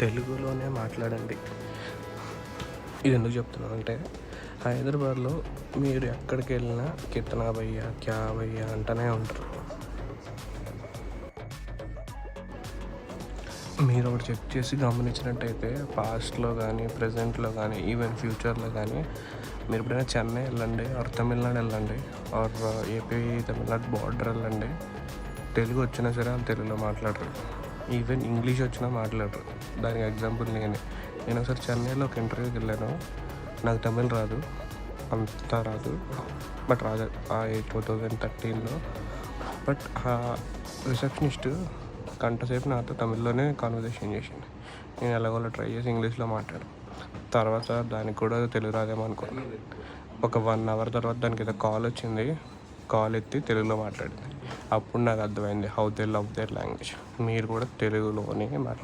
తెలుగులోనే మాట్లాడండి. ఇది ఎందుకు చెప్తున్నాను అంటే, హైదరాబాద్లో మీరు ఎక్కడికి వెళ్ళినా కితనా భయ్యా క్యా భయ్యా అంటూనే ఉంటారు. మీరు ఒకటి చెక్ చేసి గమనించినట్టయితే పాస్ట్లో కానీ, ప్రజెంట్లో కానీ, ఈవెన్ ఫ్యూచర్లో కానీ మీరు ఎప్పుడైనా చెన్నై వెళ్ళండి, ఆర్ తమిళనాడు వెళ్ళండి, ఆర్ ఏపీ తమిళనాడు బార్డర్ వెళ్ళండి, తెలుగు వచ్చినా సరే వాళ్ళు తెలుగులో మాట్లాడరు. ఈవెన్ ఇంగ్లీష్ వచ్చినా మాట్లాడరు. దానికి ఎగ్జాంపుల్ నేను ఒకసారి చెన్నైలో ఒక ఇంటర్వ్యూకి వెళ్ళాను. నాకు తమిళ్ రాదు, అంతా రాదు, బట్ రాదు ఆ 2013లో. బట్ ఆ రిసెప్షనిస్ట్ గంటసేపు నాతో తమిళ్లోనే కాన్వర్జేషన్ చేసింది. నేను ఎలాగోలా ట్రై చేసి ఇంగ్లీష్లో మాట్లాడాను. తర్వాత దానికి కూడా తెలుగు రాదేమో అనుకున్నాను. ఒక 1 అవర్ తర్వాత దానికి ఏదో కాల్ వచ్చింది. కాల్ ఎత్తి తెలుగులో మాట్లాడింది. అప్పుడు నాకు అర్థమైంది how they love there language. మీరు కూడా తెలుగులోనే మాట్లాడారు.